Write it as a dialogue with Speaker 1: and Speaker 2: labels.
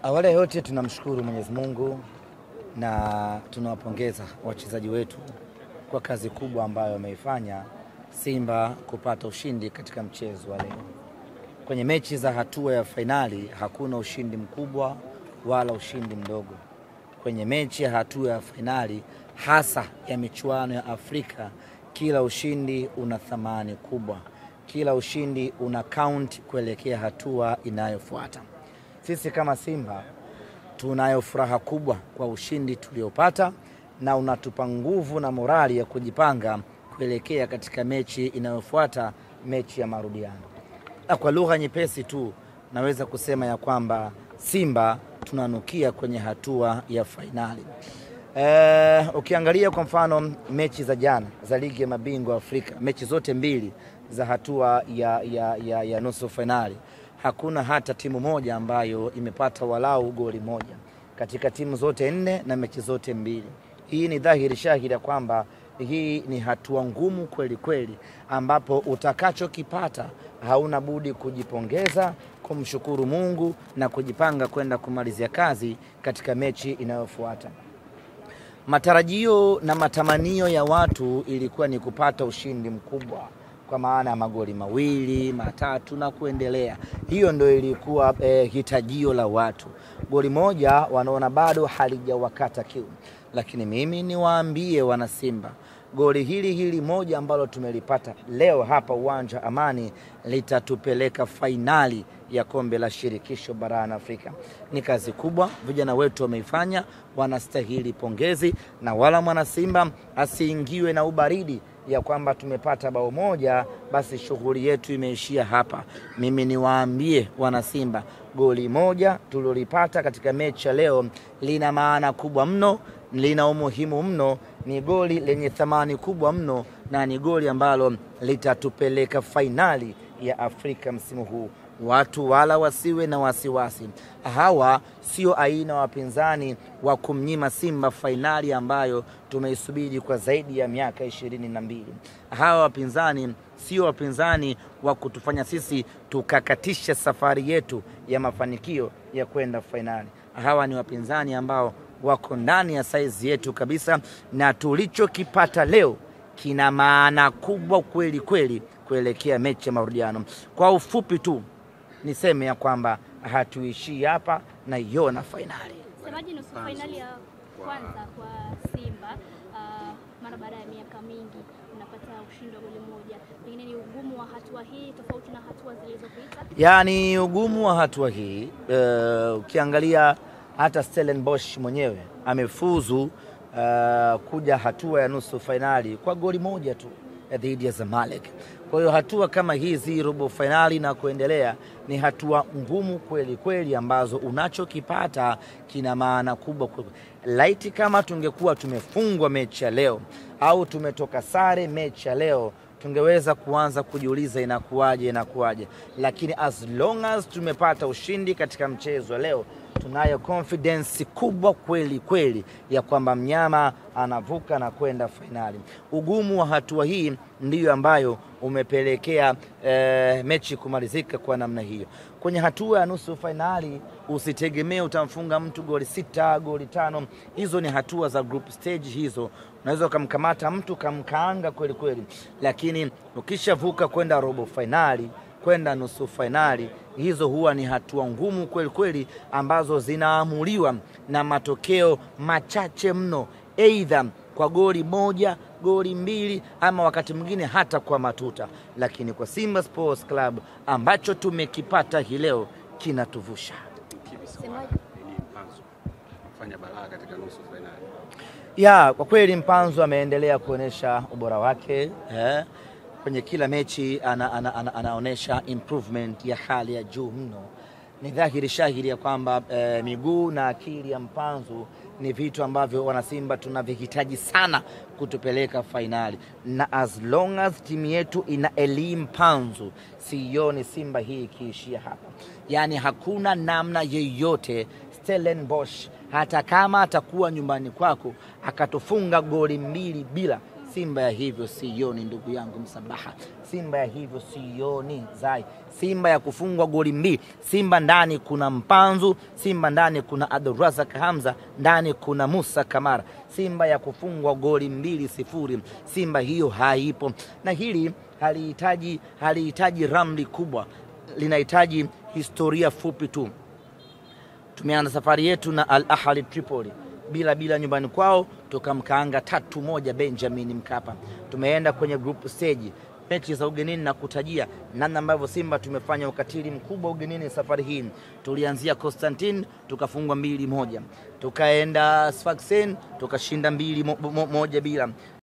Speaker 1: Awali yote tunamshukuru Mwenyezi Mungu na tunawapongeza wachezaji wetu kwa kazi kubwa ambayo wameifanya Simba kupata ushindi katika mchezo wa leo. Kwenye mechi za hatua ya fainali hakuna ushindi mkubwa wala ushindi mdogo. Kwenye mechi ya hatua ya fainali hasa ya michuano ya Afrika, kila ushindi una thamani kubwa. Kila ushindi una count kuelekea hatua inayofuata. Sisi kama Simba tunayo furaha kubwa kwa ushindi tuliopata na unatupa nguvu na morali ya kujipanga kuelekea katika mechi inayofuata, mechi ya marudiano. Na kwa lugha nyepesi tu naweza kusema ya kwamba Simba tunanukia kwenye hatua ya fainali. Ukiangalia kwa mfano mechi za jana za ligi ya mabingwa Afrika, mechi zote mbili za hatua ya nusu fainali, hakuna hata timu moja ambayo imepata walau goli moja katika timu zote 4 na mechi zote mbili. Hii ni dhahiri shahidi kwamba hii ni hatua ngumu kweli kweli, ambapo utakachokipata hauna budi kujipongeza, kumshukuru Mungu na kujipanga kwenda kumalizia kazi katika mechi inayofuata. Matarajio na matamanio ya watu ilikuwa ni kupata ushindi mkubwa kwa maana ya magoli 2, 3 na kuendelea. Hiyo ndio ilikuwa hitajio la watu. Goli moja wanaona bado halijawakata kiu. Lakini mimi niwaambie wana Simba, goli hili moja ambalo tumelipata leo hapa uwanja Amani litatupeleka fainali ya kombe la shirikisho barani Afrika. Ni kazi kubwa vijana wetu wameifanya, wanastahili pongezi, na wala mwana Simba asiingiwe na ubaridi ya kwamba tumepata bao moja basi shughuli yetu imeishia hapa. Mimi niwaambie wana Simba, goli moja tulilopata katika mechi ya leo lina maana kubwa mno, lina umuhimu mno, ni goli lenye thamani kubwa mno, na ni goli ambalo litatupeleka fainali ya Afrika msimu huu. Watu wala wasiwe na wasiwasi. Hawa sio aina wapinzani wa kumnyima Simba fainali ambayo tumeisubiri kwa zaidi ya miaka 22. Hawa wapinzani sio wapinzani wa kutufanya sisi tukakatisha safari yetu ya mafanikio ya kwenda fainali. Hawa ni wapinzani ambao wako ndani ya saizi yetu kabisa, na tulichokipata leo kina maana kubwa kweli kweli kuelekea mechi ya marudiano. Kwa ufupi tu niseme ya kwamba hatuishii hapa na iona fainali.
Speaker 2: Semaji nusu fainali ya kwanza kwa Simba, mara baada ya miaka mingi unapata ushindi wa goli moja. Pengine ni ugumu wa hatua hii tofauti na hatua zilizopita? Yaani
Speaker 1: ugumu wa hatua hii, ukiangalia hata Stellenbosch mwenyewe amefuzu kuja hatua ya nusu fainali kwa goli moja tu dhidi ya Zamalek. Kwa hiyo hatua kama hizi, robo fainali na kuendelea, ni hatua ngumu kweli kweli ambazo unachokipata kina maana kubwa. Laiti kama tungekuwa tumefungwa mechi ya leo au tumetoka sare mechi ya leo, tungeweza kuanza kujiuliza inakuaje. Lakini as long as tumepata ushindi katika mchezo wa leo, tunayo confidence kubwa kweli kweli ya kwamba mnyama anavuka na kwenda fainali. Ugumu wa hatua hii ndiyo ambayo umepelekea mechi kumalizika kwa namna hiyo. Kwenye hatua ya nusu fainali usitegemee utamfunga mtu goli 6, goli 5. Hizo ni hatua za group stage hizo. Unaweza kumkamata mtu kamkaanga kweli kweli. Lakini ukishavuka kwenda robo fainali, kwenda nusu fainali, hizo huwa ni hatua ngumu kweli kweli ambazo zinaamuliwa na matokeo machache mno, aidha kwa goli moja, goli 2, ama wakati mwingine hata kwa matuta. Lakini kwa Simba Sports Club ambacho tumekipata hii leo kinatuvusha.
Speaker 3: Fanya balaa katika nusu fainali.
Speaker 1: Kwa kweli Mpanzu ameendelea kuonesha ubora wake. Kwenye kila mechi anaonesha improvement ya hali ya juu mno. Ni dhahiri shahiri ya kwamba miguu na akili ya Mpanzu ni vitu ambavyo wana Simba tunavihitaji sana kutupeleka fainali. Na as long as timu yetu ina elimu Mpanzu, sioni Simba hii ikiishia hapa. Yani hakuna namna yeyote Stellenbosch hata kama atakuwa nyumbani kwako akatufunga goli 2 bila, Simba ya hivyo sioni ndugu yangu Msabaha. Simba ya hivyo sioni Zai. Simba ya kufungwa goli 2. Simba ndani kuna Mpanzu, Simba ndani kuna Abdulrazak Hamza, ndani kuna Musa Kamara. Simba ya kufungwa goli 2-0. Simba hiyo haipo. Na hili halihitaji ramli kubwa. Linahitaji historia fupi tu. Tumeanza safari yetu na Al Ahly Tripoli bila nyumbani kwao, tukamkaanga 3-1 Benjamin Mkapa. Tumeenda kwenye group stage, mechi za ugenini na kutajia namna ambavyo Simba tumefanya ukatili mkubwa ugenini safari hii. Tulianzia Constantine tukafungwa 2-1, tukaenda Sfaxien tukashinda 2-1 bila.